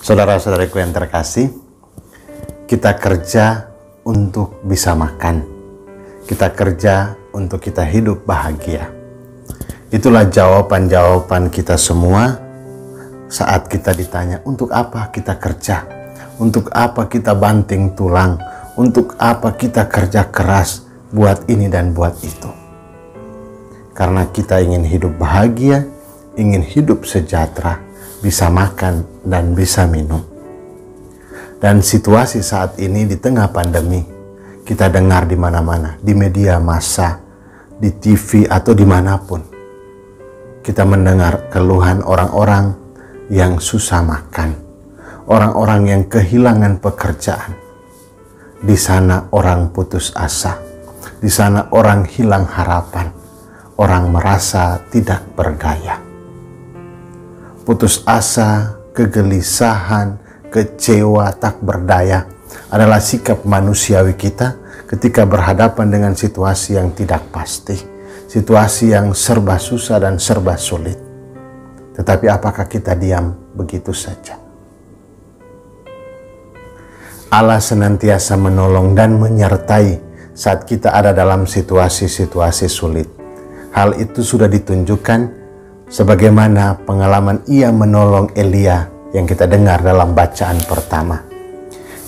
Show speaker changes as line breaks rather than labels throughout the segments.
Saudara-saudariku yang terkasih, kita kerja untuk bisa makan. Kita kerja untuk kita hidup bahagia. Itulah jawaban-jawaban kita semua saat kita ditanya, untuk apa kita kerja? Untuk apa kita banting tulang? Untuk apa kita kerja keras buat ini dan buat itu? Karena kita ingin hidup bahagia, ingin hidup sejahtera, bisa makan dan bisa minum. Dan situasi saat ini di tengah pandemi, kita dengar di mana-mana, di media massa, di TV atau dimanapun, kita mendengar keluhan orang-orang yang susah makan, orang-orang yang kehilangan pekerjaan. Di sana orang putus asa, di sana orang hilang harapan, orang merasa tidak berdaya. Putus asa, kegelisahan, kecewa, tak berdaya adalah sikap manusiawi kita ketika berhadapan dengan situasi yang tidak pasti, situasi yang serba susah dan serba sulit. Tetapi apakah kita diam begitu saja? Allah senantiasa menolong dan menyertai saat kita ada dalam situasi-situasi sulit. Hal itu sudah ditunjukkan sebagaimana pengalaman Ia menolong Elia yang kita dengar dalam bacaan pertama.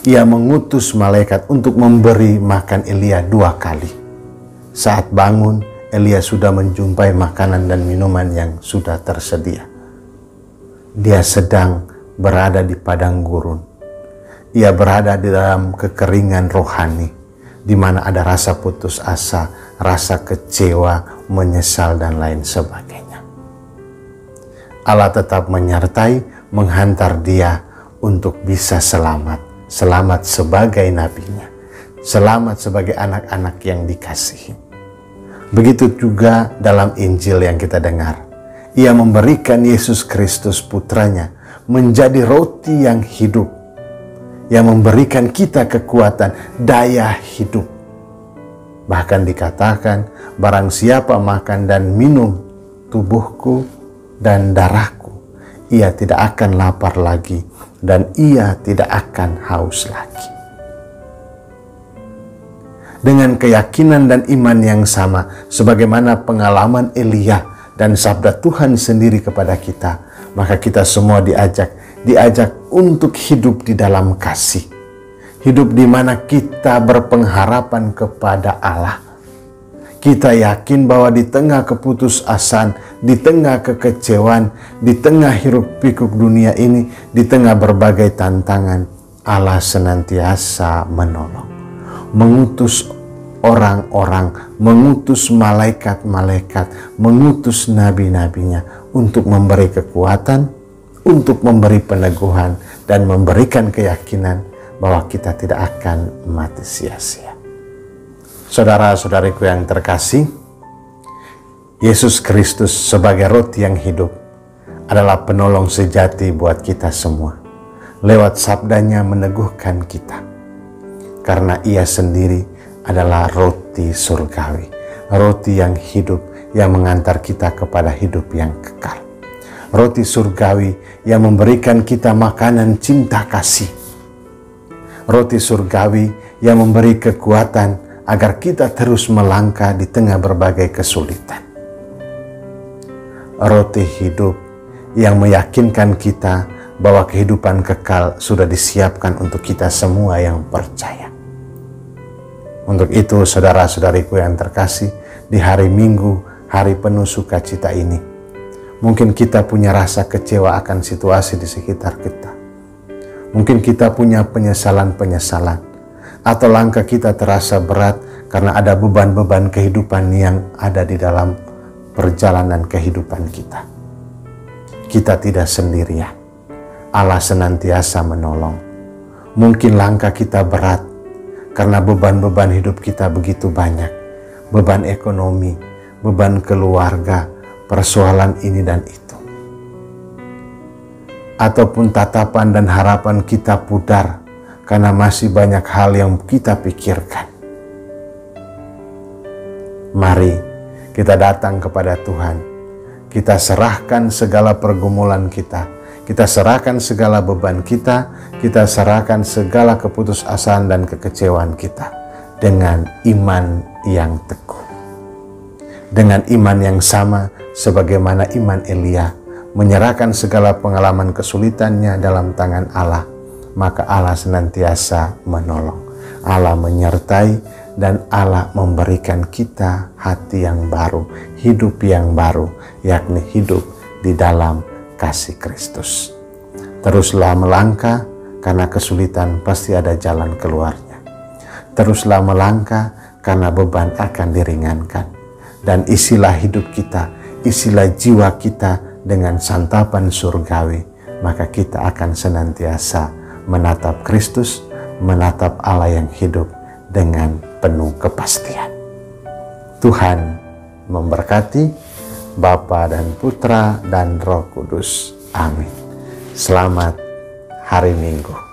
Ia mengutus malaikat untuk memberi makan Elia 2 kali. Saat bangun, Elia sudah menjumpai makanan dan minuman yang sudah tersedia. Dia sedang berada di padang gurun. Ia berada di dalam kekeringan rohani, di mana ada rasa putus asa, rasa kecewa, menyesal, dan lain sebagainya. Allah tetap menyertai, menghantar dia untuk bisa selamat. Selamat sebagai nabinya, selamat sebagai anak-anak yang dikasihi. Begitu juga dalam Injil yang kita dengar. Ia memberikan Yesus Kristus putranya menjadi roti yang hidup, yang memberikan kita kekuatan, daya hidup. Bahkan dikatakan, barang siapa makan dan minum tubuhku dan darahku, ia tidak akan lapar lagi dan ia tidak akan haus lagi. Dengan keyakinan dan iman yang sama, sebagaimana pengalaman Elia dan sabda Tuhan sendiri kepada kita, maka kita semua diajak untuk hidup di dalam kasih. Hidup di mana kita berpengharapan kepada Allah. Kita yakin bahwa di tengah keputusasaan, di tengah kekecewaan, di tengah hiruk-pikuk dunia ini, di tengah berbagai tantangan, Allah senantiasa menolong. Mengutus orang-orang, mengutus malaikat-malaikat, mengutus nabi-nabinya untuk memberi kekuatan, untuk memberi peneguhan, dan memberikan keyakinan bahwa kita tidak akan mati sia-sia. Saudara-saudariku yang terkasih, Yesus Kristus sebagai roti yang hidup adalah penolong sejati buat kita semua. Lewat sabdanya meneguhkan kita. Karena Ia sendiri adalah roti surgawi, roti yang hidup yang mengantar kita kepada hidup yang kekal. Roti surgawi yang memberikan kita makanan cinta kasih. Roti surgawi yang memberi kekuatan agar kita terus melangkah di tengah berbagai kesulitan. Roti hidup yang meyakinkan kita bahwa kehidupan kekal sudah disiapkan untuk kita semua yang percaya. Untuk itu, saudara-saudariku yang terkasih, di hari Minggu, hari penuh sukacita ini, mungkin kita punya rasa kecewa akan situasi di sekitar kita. Mungkin kita punya penyesalan-penyesalan, atau langkah kita terasa berat karena ada beban-beban kehidupan yang ada di dalam perjalanan kehidupan kita. Kita tidak sendirian. Allah senantiasa menolong. Mungkin langkah kita berat karena beban-beban hidup kita begitu banyak. Beban ekonomi, beban keluarga, persoalan ini dan itu. Ataupun tatapan dan harapan kita pudar karena masih banyak hal yang kita pikirkan. Mari kita datang kepada Tuhan. Kita serahkan segala pergumulan kita. Kita serahkan segala beban kita serahkan segala keputusasaan dan kekecewaan kita dengan iman yang teguh. Dengan iman yang sama sebagaimana iman Elia, menyerahkan segala pengalaman kesulitannya dalam tangan Allah, maka Allah senantiasa menolong. Allah menyertai dan Allah memberikan kita hati yang baru, hidup yang baru, yakni hidup di dalam kasih Kristus. Teruslah melangkah, karena kesulitan pasti ada jalan keluarnya. Teruslah melangkah karena beban akan diringankan. Dan isilah hidup kita, isilah jiwa kita dengan santapan surgawi, maka kita akan senantiasa menatap Kristus, menatap Allah yang hidup dengan penuh kepastian. Tuhan memberkati Bapa dan Putra dan Roh Kudus. Amin. Selamat hari Minggu.